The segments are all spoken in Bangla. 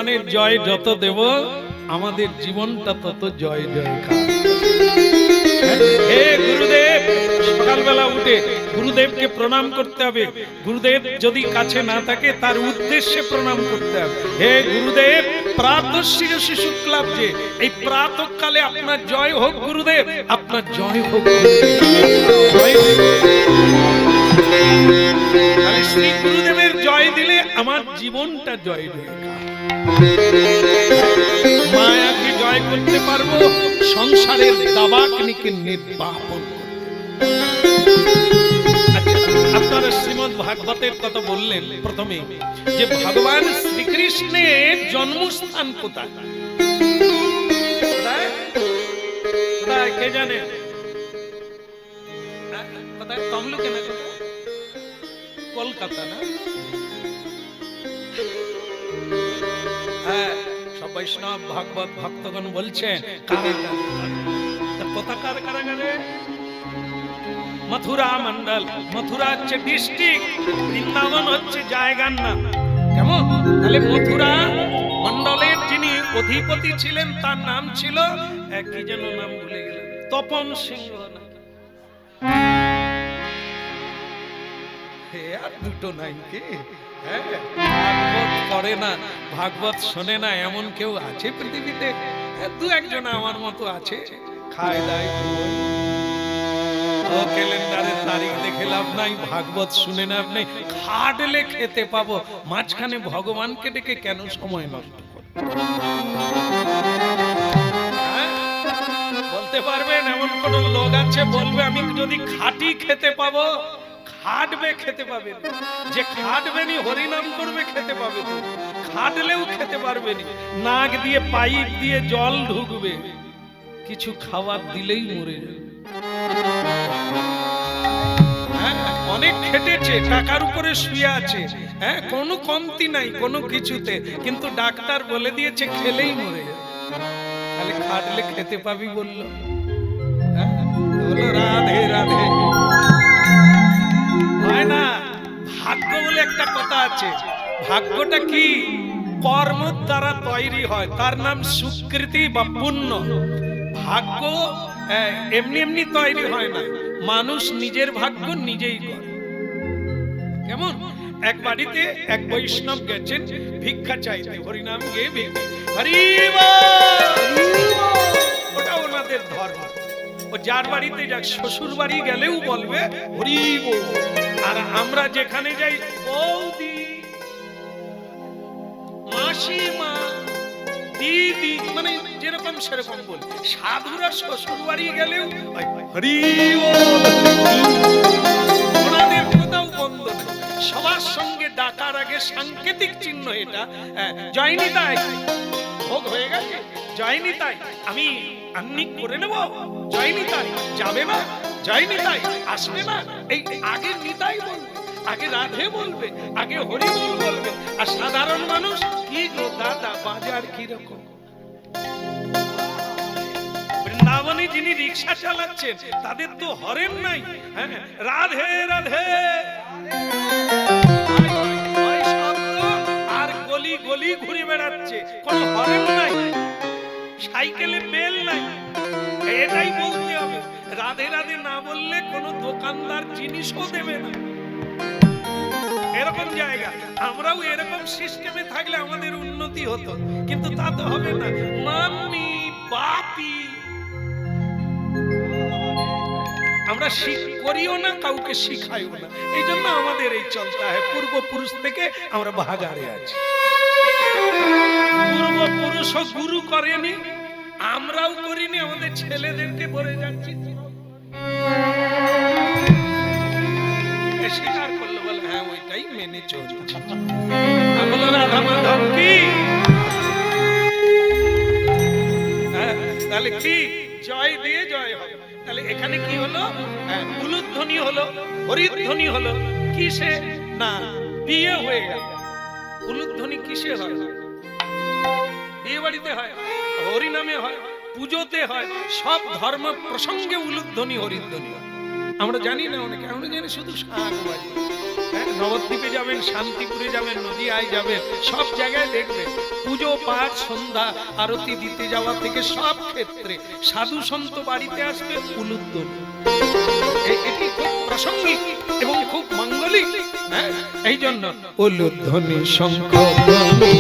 ভগবানের জয় যত দেব আমাদের জীবনটা তত জয় জয়। হে গুরুদেব, সকালবেলা উঠে গুরুদেবকে প্রণাম করতে হবে। গুরুদেব যদি কাছে না থাকে তার উদ্দেশ্যে প্রণাম করতে হবে। হে গুরুদেব, প্রাতঃশিরসি শুক্লাব্জে, এই প্রাতঃকালে আপনার জয় হোক গুরুদেব, আপনার জয় হোক। শ্রী গুরুদেবের জয় দিলে আমার জীবনটা জয় জয়। মায়াকে জয় করতে পারবো, সংসারের দাবাগ্নিকে নির্বাপন করতে। আপনারা শ্রীমদ্ ভাগবতের কথা বললেন প্রথমে, যে ভগবান শ্রীকৃষ্ণের জন্মস্থান কোথায়? কে জানে? তমলুকে না, কলকাতা না? হ্যাঁ, সব বৈষ্ণব ভাগবত ভক্তগণ বলছেন কোথাকার কারাগারে? মথুরা মন্ডল। মথুরা হচ্ছে ডিস্ট্রিক্ট, বৃন্দাবন হচ্ছে জায়গার নাম। কেমন? তাহলে মথুরা মন্ডলের যিনি অধিপতি ছিলেন তার নাম ছিল কি যেন নাম ভুলে গেলেন, তপন সিংহ। আর দুটো নাই কি? ভাগবত পড়ে না, ভাগবত শোনে না এমন কেউ আছে পৃথিবীতে? দু একজন আমার মতো আছে, খায় দায় ও ক্যালেন্ডারের তারিখ দেখে লাভ নাই, ভাগবত শুনে লাভ নেই। খাটলে খেতে পাবো, মাঝখানে ভগবানকে ডেকে কেন সময় নষ্ট করব? বলতে পারবেন এমন কোন লোক আছে বলবে আমি যদি খাটি খেতে পাবো? খাটবে খেতে পাবে, যে খাটবে নি হরিনাম করবে খেতে পাবে, তো খাটলেও খেতে পারবে নি। নাক দিয়ে পাইপ দিয়ে জল ঢুকবে, কিছু খাবার দিলেই মরে যাবে। অনেক খেটেছে, টাকার উপরে শুয়ে আছে, হ্যাঁ, কোনো কমতি নাই কোনো কিছুতে, কিন্তু ডাক্তার বলে দিয়েছে খেলেই মরে যাবে। তাহলে খাটলে খেতে পাবি বললো? বলো রাধে রাধে। হয় না। ভাগ্য বলে একটা কথা আছে। ভাগ্যটা কি? কর্ম দ্বারা তৈরি হয়, তার নাম সুকৃতি বা পুণ্য। ভাগ্য এমনি এমনি তৈরি হয় না, মানুষ নিজের ভাগ্য নিজেই করে। কেমন? এক বাড়িতে এক বৈষ্ণব গেছেন ভিক্ষা চাইতে, হরিনাম গেয়ে হরি ওটা ওনাদের ধর্ম। ও যার বাড়িতে যাক, শ্বশুর বাড়ি গেলেও বলবে হরি বল। আর আমরা যেখানে যাই বৌদি, মাসিমা, দিদি, মানে যেরকম সেরকম বলি। সাধুরা শ্বশুর বাড়ি গেলেও হরি বল, ওনাদের কোথাও বন্ধ নেই। সবার সঙ্গে ডাকার আগে সাংকেতিক চিহ্ন এটা। জয়নি তাই ভোগ হয়ে গেছে, জয়নি তাই আমি আন্নিক করে নেব, জয়নি তাই যাবে না, জয়নি তাই আসবে না। এই আগে নিতাই বলবে, আগে রাধে বলবে, আগে হরি বল বলবে। আর সাধারণ মানুষ কি গো দাদা বাজার কি রকম? বৃন্দাবনে যিনি রিক্সা চালাচ্ছেন তাদের তো হরেন নাই। হ্যাঁ, রাধে রাধে আর গলি গলি ঘুরে বেড়াচ্ছে, কোন হরেন নাই, সাইকেলে বেল নাই। এটাই বলতে হবে। রাধে রাধে না বললে কোন দোকানদার জিনিসও দেবে না। এরকম জায়গা, আমরাও এরকম সিস্টেমে থাকলে আমাদের উন্নতি হতো, কিন্তু তা তো হবে না। মাম্মি বাপি আমরা করিও না, কাউকে শিখাইও না। এই জন্য আমাদের এই চলতে হয়। পূর্বপুরুষ থেকে আমরা ভাগাড়ে আছি। পূর্বপুরুষ গুরু করেনি, আমরাও করিনি, আমাদের ছেলেদেরকে বলে যাচ্ছি। স্বীকার করলো, বলে হ্যাঁ ওইটাই মেনে চলছে। বলো রাধা মাধব কি? তাহলে কি জয় দিয়ে জয় হবে। তাহলে এখানে কি হলো? উলুধ্বনি হলো, হরিধ্বনি হলো। কিসে? না বিয়ে হয়ে গেল। উলুধ্বনি কিসে হয়? বিয়ে বাড়িতে হয়, হরি নামে হয়, পুজোতে হয়, সব ধর্ম প্রসঙ্গে উলুধ্বনি হরিধ্বনি হয়। আমরা জানি না, অনেকে আমরা জানি শুধু শাক বাজি। নবদ্বীপে যাবেন, শান্তিপুরে যাবেন, নদিয়ায় যাবেন, সব জায়গায় দেখবেন পুজো পাঠ সন্ধ্যা আরতি দিতে যাওয়া থেকে সব ক্ষেত্রে সাধু সন্ত বাড়িতে আসবে উলুধ্বনি। এটি খুব প্রাসঙ্গিক এবং খুব মাঙ্গলিক। হ্যাঁ, এই জন্য উলুধ্বনি শঙ্খ ধ্বনি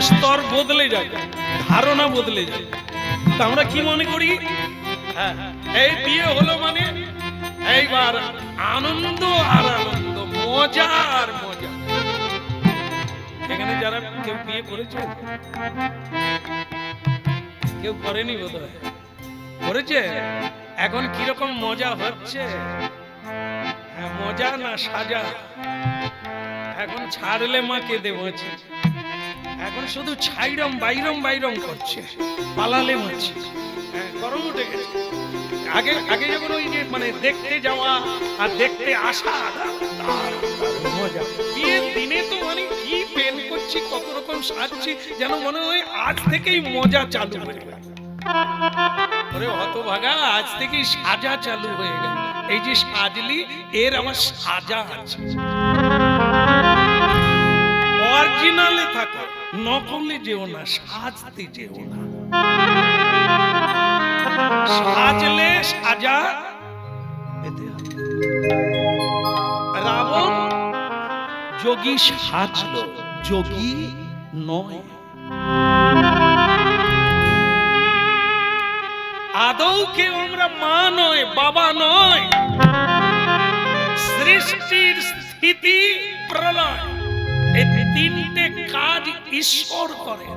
স্তর বদলে যায়, ধারণা বদলে যায়। আমরা কি মনে করি, এই বিয়ে হলো মানে এইবার আনন্দ আর আনন্দ, মজা আর মজা। এখানে যারা কেউ বিয়ে করেছে, কেউ করেনি বোধহয়, করেছে? এখন কিরকম মজা হচ্ছে, মজা না সাজা? এখন ছাড়লে মাকে দেবছে, এখন শুধু ছাইরম বাইরম বাইরম করছে, পালালে মাছি। গরম উঠে গেছে। আগে আগে যখন ওই যে মানে দেখতে যাওয়া আর দেখতে আসা মজা, বিয়ের দিনে তো মানে কি পেন করছি, কত রকম সাজছি, যেন মনে হয় আজ থেকেই মজা চালু হয়ে গেল। ওরে হতভাগা, আজ থেকেই সাজা চালু হয়ে গেল। এই যে সাজলি, এর আমার সাজা আছে। অরিজিনালে থাকো, নকলে যেও না, সাজতে যেও না। সাজলে সাজা পেতে হবে। রাবণ যোগী সাজলো, যোগী নয়। আদৌ কেউ আমরা মা নয়, বাবা নয়। সৃষ্টির স্থিতি প্রলয়, এই তিনটে কাজ ঈশ্বর করে।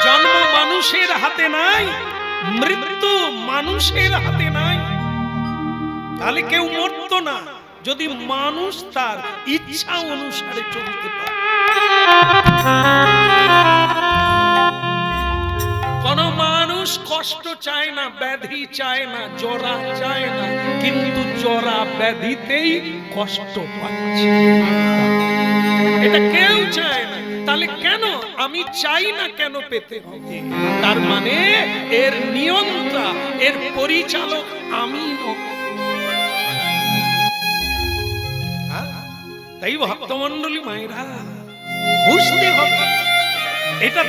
জন্ম মানুষের হাতে নাই, মৃত্যু মানুষের হাতে নাই। তাহলে কেউ মরতো না যদি মানুষ তার ইচ্ছা অনুসারে চলতে পারে। কোন মানুষ কষ্ট চায় না, ব্যাধি চায় না, জরা চায় না, কিন্তু জরা ব্যাধিতেই কষ্ট পাচ্ছে। এটা কেউ চায় না। তাহলে কেন আমি চাই না, কেন পেতে হবে? তার মানে এর নিয়ন্ত্রণ, এর পরিচালক আমি। তাই ভক্তমণ্ডলী মায়েরা বুঝতে হবে এটা।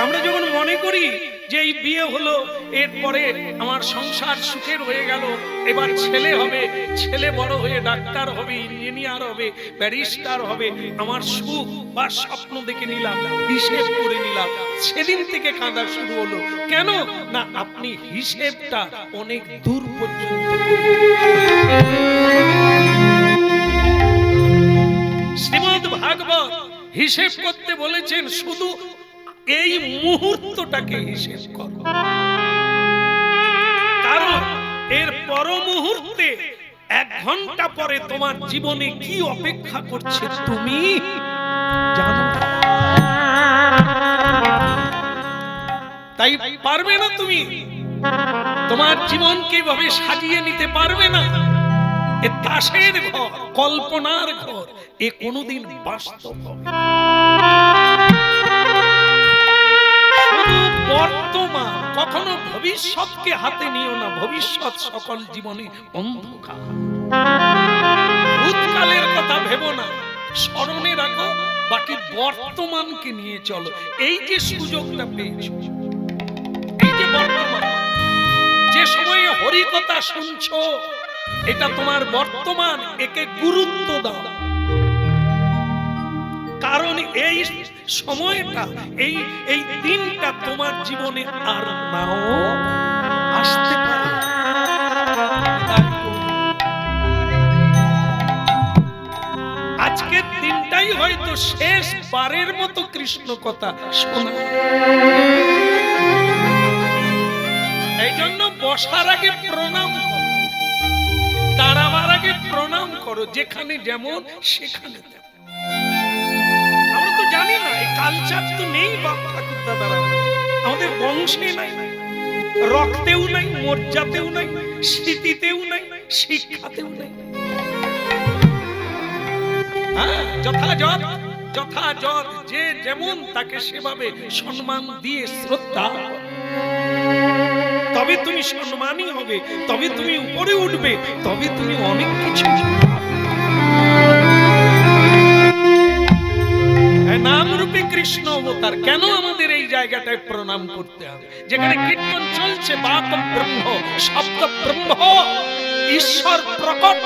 আমরা যখন মনে করি যে এই বিয়ে হলো, এরপরে আমার সংসার সুখের হয়ে গেল, এবার ছেলে হবে, ছেলে বড় হয়ে ডাক্তার হবে, ইঞ্জিনিয়ার হবে, ব্যারিস্টার হবে, আমার সুখ বা স্বপ্ন দেখে নিলাম, হিসেব করে নিলাম, সেদিন থেকে কাঁদা শুরু হলো। কেন না, আপনি হিসেবটা অনেক দূর পর্যন্ত। শ্রীমদ্ ভাগবত হিসেব করতে বলেছেন, শুধু এই মুহূর্তটাকে হিসেব করো, কারণ এর পর মুহূর্তে 1 ঘন্টা পরে তোমার জীবনে কি অপেক্ষা করছে তুমি জানো। তাই পারবে না তুমি তোমার জীবনকে এভাবে সাজিয়ে নিতে পারবে না। এ দাসের ঘর, কল্পনার ঘর, এ কোনোদিন বাস্তব হবে না। বর্তমান, কখনো ভবিষ্যৎকে হাতে নিও না। ভবিষ্যৎ সকল জীবনে অন্ধকার। ভূতকালের কথা ভেবো না, স্মরণে রাখো, বাকি বর্তমানকে নিয়ে চলো। এই যে সুযোগটা পেয়েছো, এই যে বর্তমান, যে সময়ে হরিকথা শুনছো, এটা তোমার বর্তমান, একে গুরুত্ব দাও। কারণ এই সময়টা, এই দিনটা তোমার জীবনে আর নাও আসতে পারে। আজকের দিনটাই হয়তো শেষ বারের মতো কৃষ্ণ কথা শোনা। এই জন্য বসার আগে প্রণাম করো, দাঁড়াবার আগে প্রণাম করো, যেখানে যেমন সেখানে। আমরা তো জানি না, এই কালচার তো নেই বাপ ঠাকুর দাদারা, আমাদের বংশে নাই, রক্তেও নাই, মর্যাদাতেও নাই, স্মৃতিতেও নাই, শিক্ষাতেও নাই। যথাযথ যে যেমন তাকে সেভাবে সম্মান দিয়ে শ্রদ্ধা, তবে তুমি সম্মানী হবে, তবে তুমি উপরে উঠবে, তবে তুমি অনেক কিছু। নাম রূপে কৃষ্ণ অবতার। কেন আমাদের এই জায়গাটায় প্রণাম করতে হবে? যেখানে কীর্তন চলছে, বাক ব্রহ্ম, শব্দ ব্রহ্ম, ঈশ্বর প্রকট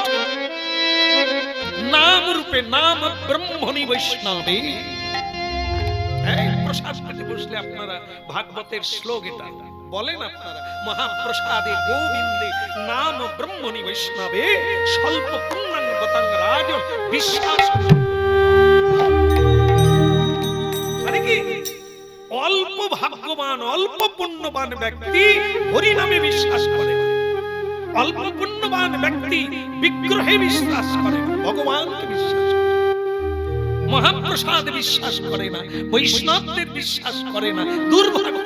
নাম রূপে, নাম ব্রহ্মণি বৈষ্ণবে। প্রসাদ পেতে বসলে আপনারা ভাগবতের শ্লোক এটা বলেন, আপনারা মহাপ্রসাদে গোবিন্দে নাম ব্রহ্মণি বৈষ্ণবে স্বল্প পুণ্যাং বতাং রাজন বিশ্বাস। মানে কি, অল্প ভাগ্যবান, অল্প পুণ্যবান ব্যক্তি হরি নামে বিশ্বাস করে। অল্প পুণ্যবান ব্যক্তি বিগ্রহে বিশ্বাস করে, ভগবানকে বিশ্বাস করে, মহাপ্রসাদ বিশ্বাস করে না, বৈষ্ণবদের বিশ্বাস করে না। দুর্ভাগ্য।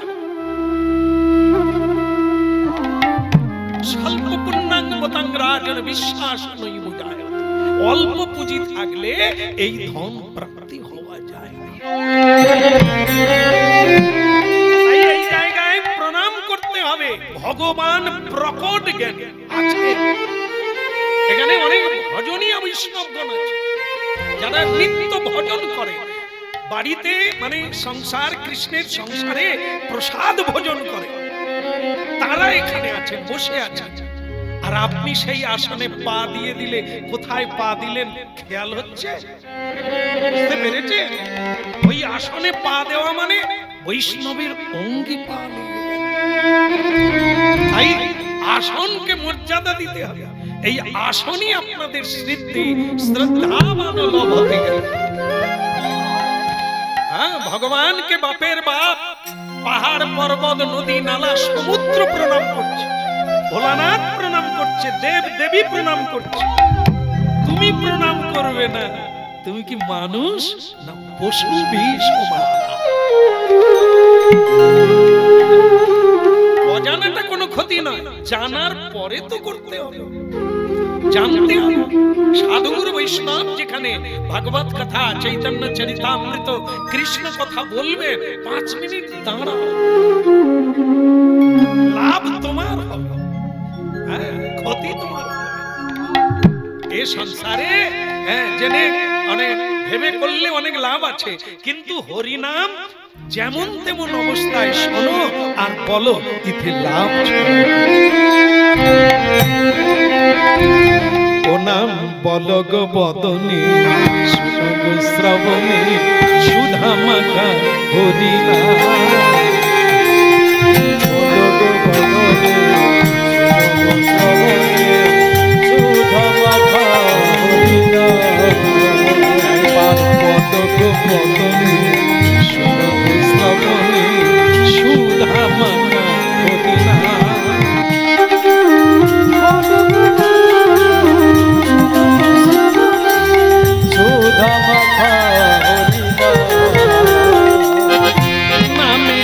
স্বল্প পুণ্যাং বতাং রাজন বিশ্বাস নই বুঝায়। অল্প পুঁজি থাকলে এই ধন প্রাপ্তি হওয়া যায়। এই জায়গায় প্রণাম করতে হবে। ভগবান প্রকট জ্ঞান আছে। এখানে অনেক ভজনীয় বৈষ্ণবগণ আছে, যারা নিত্য ভজন করে, বাড়িতে মানে সংসার, কৃষ্ণের সংসারে প্রসাদ ভোজন করে, তারা এখানে আছেন, বসে আছেন। আর আপনি সেই আসনে পা দিয়ে দিলে, কোথায় পা দিলেন খেয়াল হচ্ছে? বুঝতে পেরেছে? ওই আসনে পা দেওয়া মানে বৈষ্ণবের অঙ্গি পা। তাই আসনকে মর্যাদা দিতে হবে। এই আসনই আপনাদের স্মৃতি শ্রদ্ধাবান লভতে গেল। হ্যাঁ, ভগবানকে বাপের বাপ, পাহাড় পর্বত নদী নালা সমুদ্র প্রণাম করছে, ভোলানাথ প্রণাম করছে, দেব দেবী প্রণাম করছে। তুমি প্রণাম করবে না? তুমি কি মানুষ না পশু? অজানাটা কোনো ক্ষতি নয়, জানার পরে তো করতে হবে, জানতে হবে। সাধুগুরু বৈষ্ণব যেখানে ভাগবত কথা, চৈতন্য চরিতামৃত, কৃষ্ণ কথা বলবে, 5 মিনিট দাঁড়াও, লাভ তোমার হবে, ক্ষতি তোমার হবে। এ সংসারে জেনে অনেক ভেবে করলে অনেক লাভ আছে, কিন্তু হরিনাম যেমন তেমন অবস্থায় শোনো আর বলো, ইতে লাভ। ও নাম বলগ বদনে সুযোগ শ্রবণে সুধা মাখা হরিনাম। বলগ বদনে সুধা মাখা হরিনাম। বলগ বদনে সুযোগ শ্রবণে সুধা মাখা হরিনাম। নামে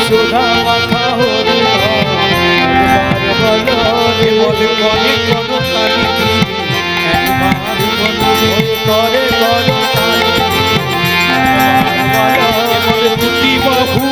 সুধা মাখা হরি একবার বলো বলে কোন কালী একবার বলো করে করো কালী বলে দুটি বাহু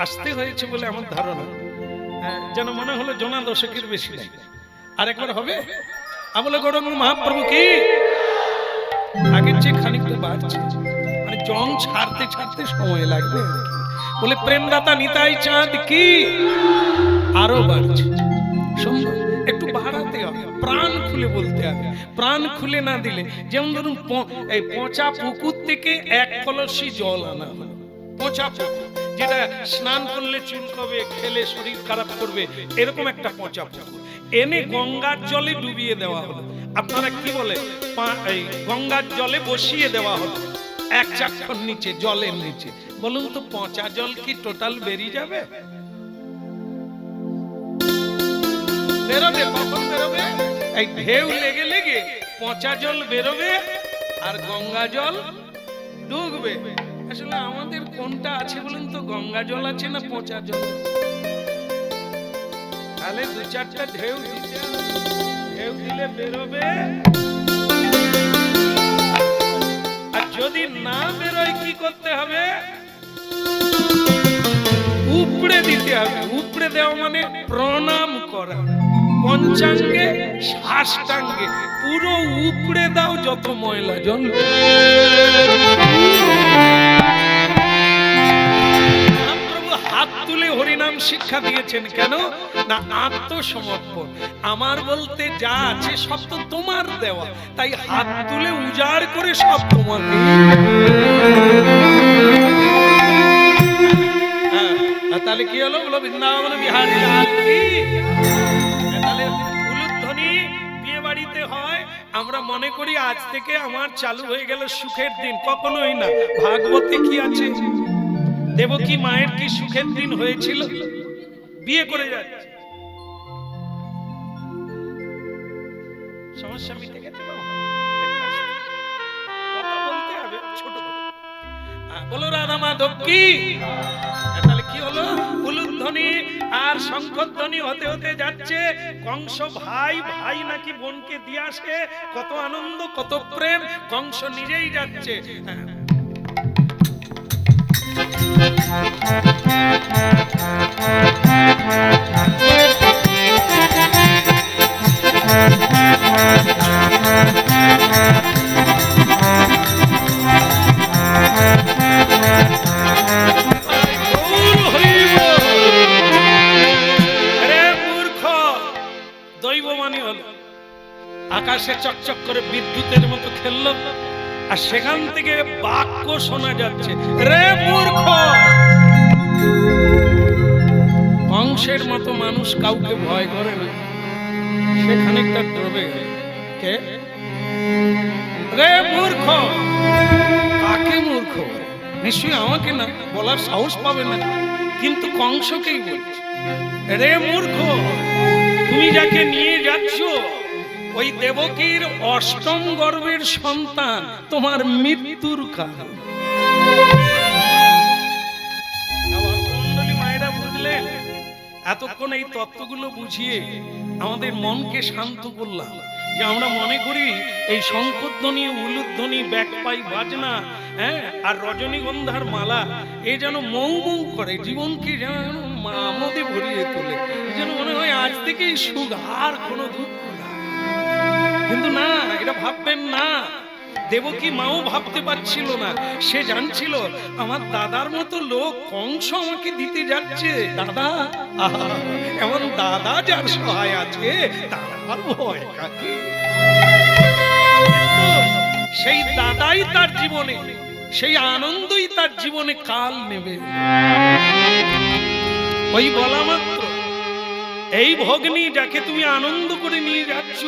আসতে হয়েছে বলে আমার ধারণা, যেন মনে হলো জনা দশকের বেশি নাই। আর একবার হবে আমলে গৌরাঙ্গ মহাপ্রভু কি আগের চেয়ে খানিকটা বাড়ছে, মানে জং ছাড়তে ছাড়তে সময় লাগবে আর কি। বলে প্রেমদাতা নিতাই চাঁদ কি আরো বাড়ছে। সুন্দর, একটু বাড়াতে হবে, প্রাণ খুলে বলতে হবে। প্রাণ খুলে না দিলে, যেমন ধরুন এই পচা পুকুর থেকে এক কলসি জল আনা হলো, পচা পুকুর যেটা স্নান করলে চুলকবে, খেলে শরীর খারাপ করবে, এরকম একটা পচা পুকুর এনে গঙ্গার জলে ডুবিয়ে দেওয়া হলো। আপনারা কি বলে, এই গঙ্গার জলে বসিয়ে দেওয়া হলো এক চাক্ষর নিচে, জলের নিচে। বলুন তো পচা জল কি টোটাল বেরিয়ে যাবে? বেরোবে, কখন বেরোবে? এই ঢেউ লেগে লেগে পচা জল বেরোবে আর গঙ্গা জল ডুববে। আসলে আমাদের কোনটা আছে বলুন তো, গঙ্গা জল আছে না পচা জল? তাহলে দু চারটা ঢেউ দিতে, ঢেউ দিলে বেরোবে। আর যদি না বেরোয় কি করতে হবে? উপড়ে দিতে হবে। উপড়ে দেওয়া মানে প্রণাম করা, পঞ্চাঙ্গে সাষ্টাঙ্গে পুরো উপড়ে দাও যত ময়লা জল। হাত তুলে হরিনাম শিক্ষা দিয়েছেন কেন? না আত্মসমর্পণ। আমার বলতে যা আছে সব তো তোমার দেওয়া, তাই হাত তুলে উজাড় করে সব তোমার। তাহলে কি হলো? বলো বৃন্দাবন বিহারী লাল কি। তাহলে উলুধ্বনি বিয়ে বাড়িতে হয়, আমরা মনে করি আজ থেকে আমার চালু হয়ে গেল সুখের দিন। কখনোই না। ভাগবতে কি আছে? দেবকী মায়ের কি সুখের দিন হয়েছিল? বিয়ে করে যাচ্ছে, সমস্যা মিটে গেছে। কথা বলতে হবে ছোট করে। বলো রাধা মাধব কি। তাহলে কি হলো? উলুধ্বনি আর শঙ্খধ্বনি হতে হতে যাচ্ছে। কংস ভাই ভাই নাকি বোনকে দিয়ে আসে, কত আনন্দ কত প্রেম। কংস নিজেই যাচ্ছে। আকাশে চকচক করে বিদ্যুতের মতো খেললো, আর সেখান থেকে বাক্য শোনা যাচ্ছে, রে মূর্খ। কংসের মতো মানুষ কাউকে ভয় করে না, সে খানিকটা ডরবে। কে? রে মূর্খ। কাকে মূর্খ? নিশ্চয়ই আমাকে না, বলার সাহস পাবে না, কিন্তু কংসকেই বলছে, রে মূর্খ, তুমি যাকে নিয়ে যাচ্ছ ওই দেবকীর অষ্টম গর্ভের সন্তান, তোমার মৃত্যুর কারণ। মায়েরা বুঝলেন? এতক্ষণ এই তত্ত্বগুলো বুঝিয়ে আমাদের মনকে শান্ত করলাম। যে আমরা মনে করি এই শঙ্খধ্বনি, উলুধ্বনি, ব্যাকপাই, বাজনা, হ্যাঁ, আর রজনীগন্ধার মালা এ যেন মৌ মৌ করে, জীবনকে যেন আমোদে ভরিয়ে তোলে, যেন মনে হয় আজ থেকেই সুখ, আর কোনো দুঃখ না। কিন্তু না, এটা ভাববেন না। দেবকী মাও ভাবতে পারছিল না। সে জানছিল আমার দাদার মতো লোক কংস আমাকে দিতে যাচ্ছে। দাদা, আহা, এমন দাদা যার সহায় আছে তার ভয় কাকে? সেই দাদাই তার জীবনে, সেই আনন্দই তার জীবনে কাল নেবে। ওই বলা মাত্র এই ভগ্নী যাকে তুমি আনন্দ করে নিয়ে যাচ্ছ,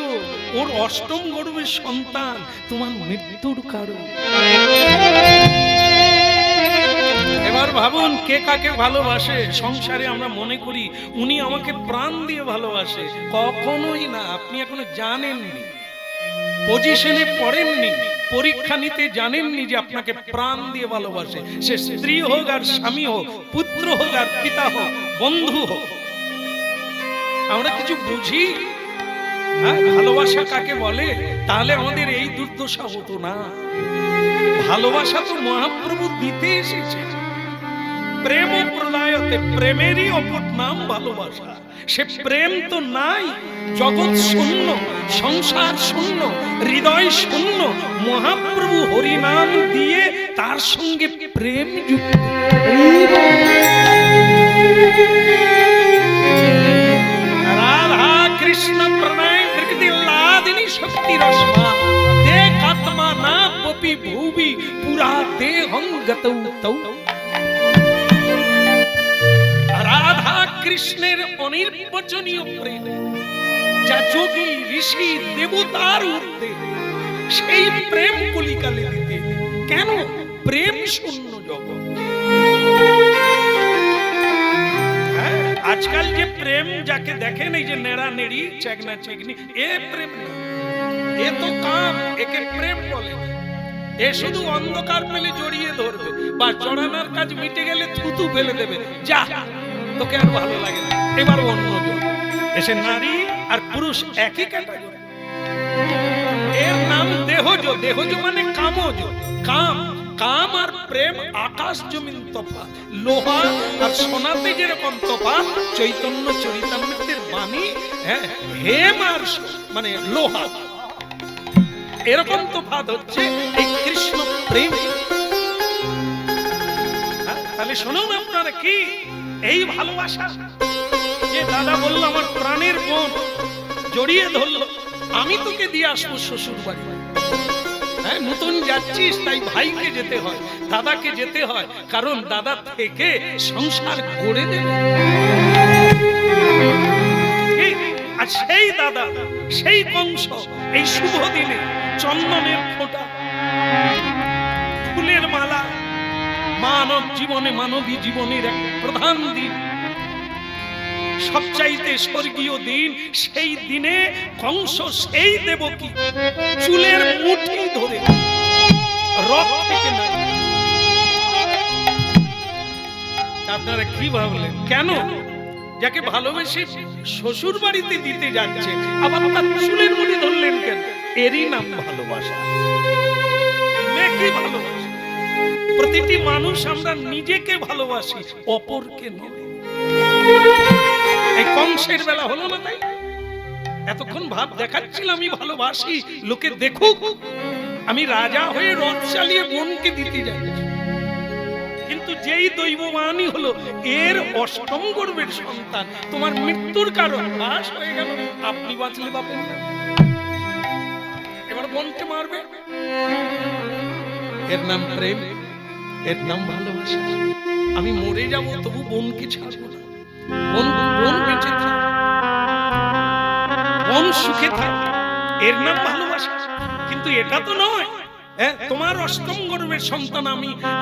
ওর অষ্টম গর্ভের সন্তান তোমার মৃত্যুর কারণ। এবার ভাবুন, কে কাকে ভালোবাসে? সংসারে আমরা মনে করি উনি আমাকে প্রাণ দিয়ে ভালোবাসে। কখনোই না। আপনি এখনো জানেননি, পজিশনে পড়েননি, পরীক্ষা নিতে জানেননি যে আপনাকে প্রাণ দিয়ে ভালোবাসে। সে স্ত্রী হোক আর স্বামী হোক, পুত্র হোক আর পিতা হোক, বন্ধু হোক। আমরা কিছু বুঝি ভালোবাসা কাকে বলে? তাহলে আমাদের এই দুর্দশা হতো না। ভালোবাসা তো মহাপ্রভু দিতে এসেছে। প্রেম প্রদায়তে, প্রেমেরই অপর নাম ভালোবাসা। সে প্রেম তো নাই, জগৎ শূন্য, সংসার শূন্য, হৃদয় শূন্য। মহাপ্রভু হরিনাম দিয়ে তার সঙ্গে প্রেম যুক্ত। কৃষ্ণ প্রণয় প্রকৃতি লাদিনী শক্তি রসমা দেখ আত্মা না পপি ভুবি পুরা দেহং গতৌ তৌ। রাধা কৃষ্ণের অনির্বচনীয় প্রেম, যা যোগী ঋষি দেবতার ঊর্ধ্বে, সেই প্রেম কলিকালে দিতে। কেন? প্রেম শূন্য জগৎ। আজকাল যে প্রেম যাকে দেখেন, এই যে নেড়া নেড়ি, চেগনা চেগনি, এ প্রেম না, এ তো কাম। একে প্রেম বলে। এ শুধু অন্ধকার পেলে জড়িয়ে ধরবে, বা চড়ানোর কাজ মিটে গেলে থুতু ফেলে দেবে, যা তোকে আর ভালো লাগে না, এবার অন্যজন। এসে নারী আর পুরুষ একই ক্যাটাগরি। এর নাম দেহজ। দেহজ মানে কামজ। কাম, কাম আর প্রেম আকাশ জমিন তফাৎ। লোহা আর সোনাতে যেরকম তফাৎ, চৈতন্য চরিতামৃতের বাণী হেম আর মানে লোহা, এরকম তফাৎ হচ্ছে এই কৃষ্ণ প্রেম। তাহলে শুনুন আপনারা, কি এই ভালোবাসা? যে দাদা বলল আমার প্রাণের বোন, জড়িয়ে ধরলো, আমি তোকে দিয়ে আসবো শ্বশুর বাড়ি। হ্যাঁ, নতুন যাচ্ছিস তাই ভাইকে যেতে হয়, দাদাকে যেতে হয়, কারণ দাদা থেকে সংসার করে দেবে। আর সেই দাদা, সেই কংস এই শুভ দিনে চন্দনের ফোঁটা, ফুলের মালা, মানব জীবনে, মানবী জীবনের এক প্রধান দিন, সবচাইতে স্বর্গীয় দিন। সেই দিনে কংস সেই দেবকী চুলের মুঠি ধরে রথ থেকে নামে। আপনারা কি ভাবলেন? কেন? যাকে ভালোবেসে শ্বশুর বাড়িতে দিতে যাচ্ছে, আবার তার চুলের মুঠি ধরলেন কেন? এরই নাম ভালোবাসা। মেয়েকে ভালোবাসা। প্রতিটি মানুষ আমরা নিজেকে ভালোবাসি, অপরকে নয়। এই কংসের বেলা হলো না তাই? এতক্ষণ ভাব দেখাচ্ছিলাম আমি ভালোবাসি, লোকে দেখুক আমি রাজা হয়ে রথ চালিয়ে বোনকে দিতে যাচ্ছি। কিন্তু যেই দৈববাণী হলো এর অষ্টম গর্ভের সন্তান তোমার মৃত্যুর কারণ, বাস হয়ে গেল, আপনি বাঁচলে পাবেন না, এবার বোনকে মারবে। এর নাম প্রেম, এর নাম ভালোবাসা। আমি মরে যাব তবু বোনকে ছাড়বো না। বোন বেঁচে থাক, বোন সুখে থাক, এর নাম ভালোবাসা। কিন্তু এটা তো নয় তোমার অষ্টম গর্ভের সন্তান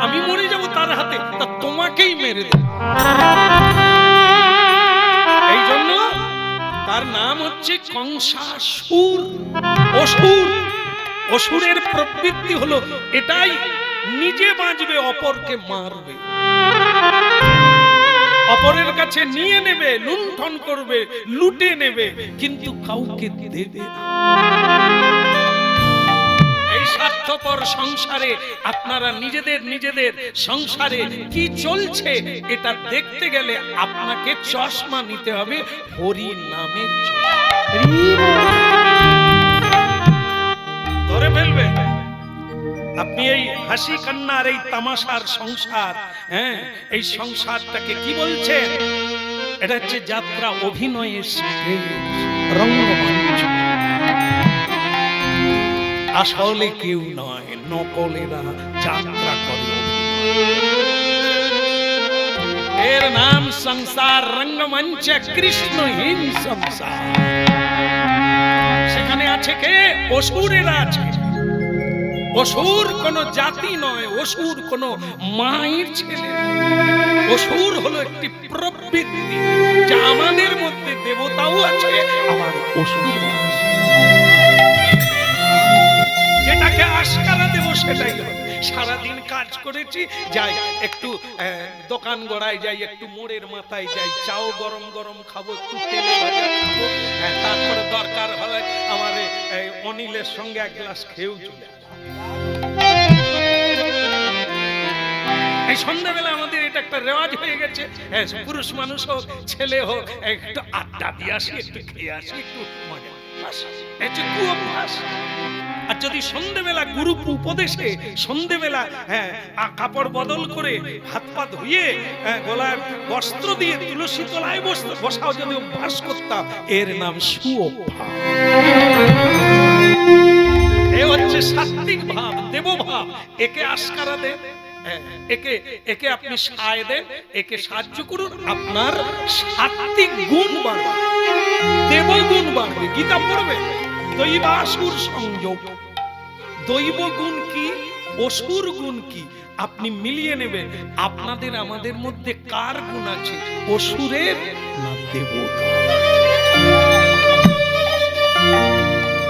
আমি মরে যাব তার হাতে, তা তোমাকেই মেরে দেব। এই জন্য তার নাম হচ্ছে কংসাসুর, অসুর। অসুরের প্রবৃত্তি হলো এটাই, নিজে বাঁচবে অপরকে মারবে। অপরের কাছে নিয়ে নেবে, লুণ্ঠন করবে, লুটে নেবে, কিন্তু কাউকে দেবে না। এই স্বার্থপর সংসারে আপনারা নিজেদের সংসারে কি চলছে এটা দেখতে গেলে আপনাকে চশমা নিতে হবে হরি নামের চশমা। ধরে ফেলবে আপনি এই হাসি কান্নার এই তামাশার সংসার, হ্যাঁ, এই সংসারটাকে কি বলছেন? এটা হচ্ছে যাত্রা, অভিনয়ের স্টেজ, রঙ্গমঞ্চ। আসলে কেউ নয়, নকলেরা যাত্রা করে। এর নাম সংসার, রঙ্গমঞ্চ, কৃষ্ণহীন সংসার। সেখানে আছে কে? অসুরেরা আছে। অসুর কোন জাতি নয়, অসুর কোন মায়ের ছেলে। অসুর হলো একটি প্রবৃত্তি, যা আমাদের মধ্যে দেবতাও আছে, আবার অসুর আছে। যেটাকে আস্কারা দেব সেটাই হবে। সারাদিন কাজ করেছি, যাই একটু দোকান গড়ায় যাই, একটু মোড়ের মাথায় যাই, চাও গরম গরম খাবো, একটু তেলে ভাজা খাবো, তারপরে দরকার হয় আমার অনিলের সঙ্গে এক গ্লাস খেয়েও চলে আসবো। এই সন্ধ্যাবেলা আমাদের এটা একটা রেওয়াজ হয়ে গেছে, পুরুষ মানুষ হোক ছেলে হোক, একটু আড্ডা দিয়ে আসি, একটু খেয়ে আসি, একটু মজা। আর যদি সন্ধ্যেবেলা গুরু উপদেশে সন্ধ্যেবেলা কাপড় বদল করে হাত পা ধুয়ে গলায় বস্ত্র দিয়ে তুলসী তলায় বসাও যদি অভ্যাস করতাম, এর নাম সুঅভ্যাস। এ হচ্ছে সাত্বিক ভাব, দেব ভাব। একে আস্কারা দেন, একে আপনি সায় দেন, একে সাহায্য করুন, আপনার সাত্বিক গুণ বাড়বে, দেব গুণ বাড়বে। গীতা পড়বে, দৈবাসুর সংযোগ। দৈব গুণ কি, অসুর গুণ কি, আপনি মিলিয়ে নেবেন। আপনাদের আমাদের মধ্যে কার গুণ আছে, অসুরের না দেবতা?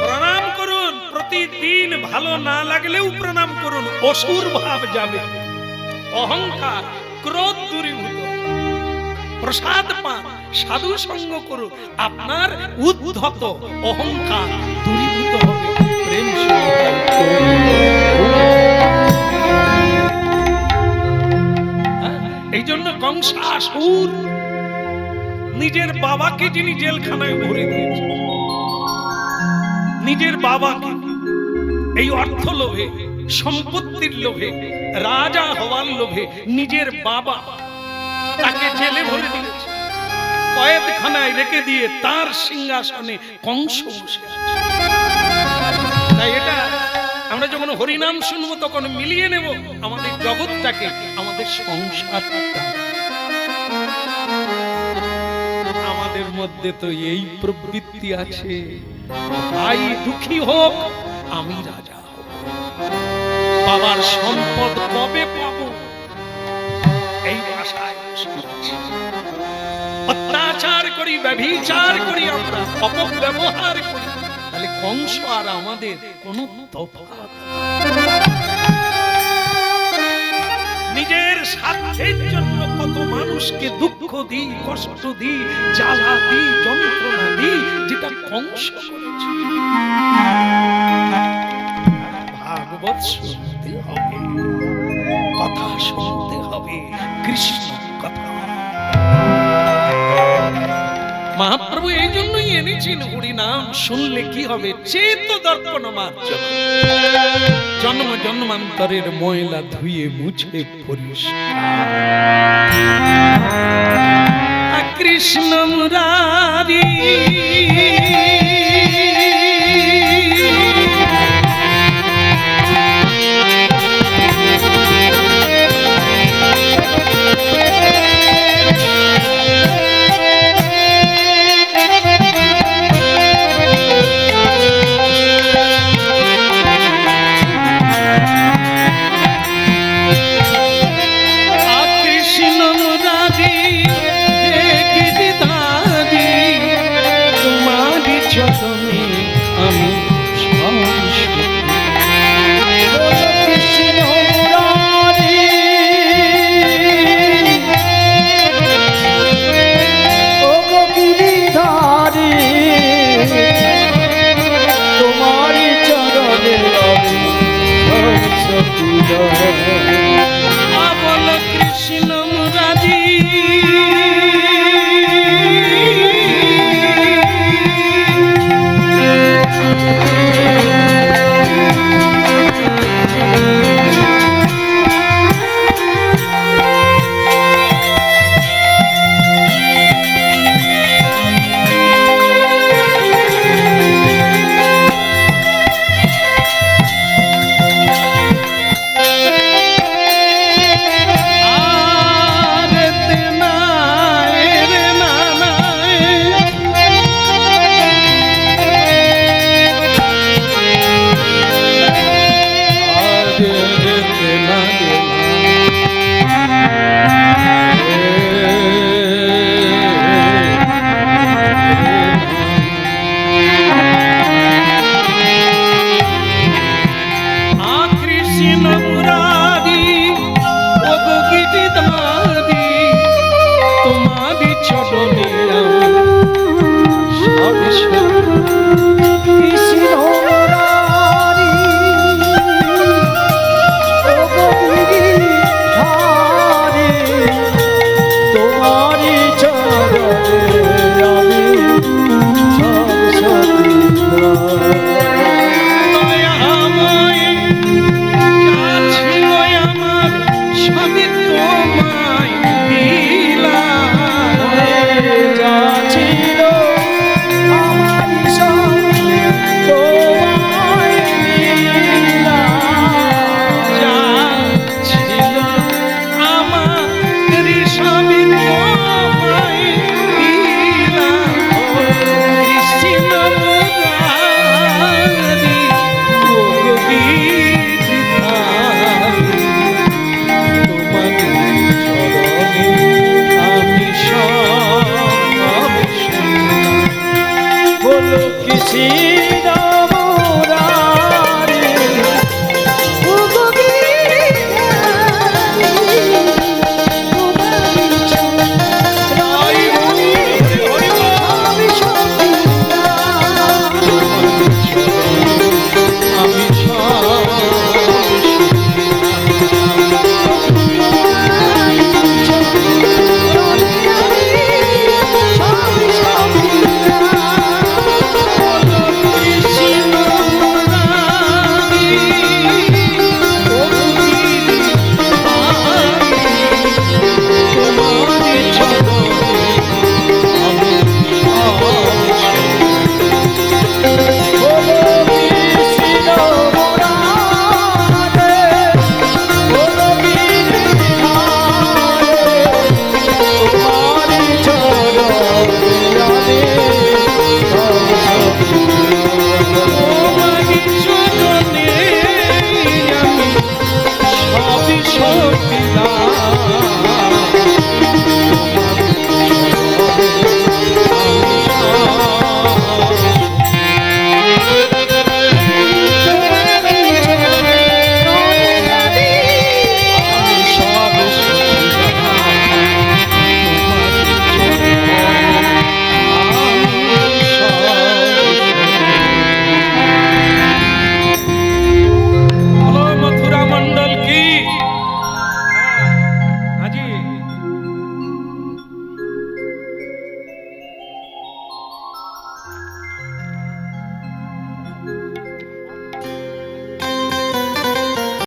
প্রণাম করুন প্রতিদিন, ভালো না লাগলেও প্রণাম করুন, অসুর ভাব যাবে। অহংকার, ক্রোধ দূরীভূত। প্রসাদ পান, সাধু সঙ্গ করুন, আপনার উদ্ধত অহংকার দূরীভূত হবে। প্রেম এই জন্য কংসাসুর নিজের বাবাকে যিনি জেলখানায় ভরে দিয়েছে, নিজের বাবাকে এই অর্থ লোভে, সম্পত্তির লোভে, রাজা হওয়ার লোভে নিজের বাবা তাকে জেলে ভরে দিয়েছে, কয়েদখানায় রেখে দিয়ে তার সিংহাসনে কংস বসে আছে। তাই এটা আমরা যখন হরিনাম শুনবো তখন মিলিয়ে নেব আমাদের জগৎটাকে, আমাদের সংসারটা। আমাদের মধ্যে তো এই প্রবৃত্তি আছে, ভাই দুঃখী হোক, আমি রাজা হব, বাবার সম্পদ কবে পাবো, এই ভাষায় অত্যাচার করি, ব্যভিচার করি, আমরা অপব্যবহার করি। তাহলে কংস আর আমাদের কোনো তফাৎ? নিজের স্বার্থের জন্য কত মানুষকে দুঃখ দিই, কষ্ট দিই, জ্বালা দিই, যন্ত্রণা দিই, যেটা কংস করেছে। ভাগবত শুনতে হবে, কথা শুনতে হবে, কৃষ্ণ কথা। মহাপ্রভু এই জন্যই এনেছেন হরিনাম। শুনলে কি হবে? চেত দর্পণ মার্জন, জন্ম জন্মান্তরের ময়লা ধুয়ে মুছে পরিষ্কার। কৃষ্ণ মুরারি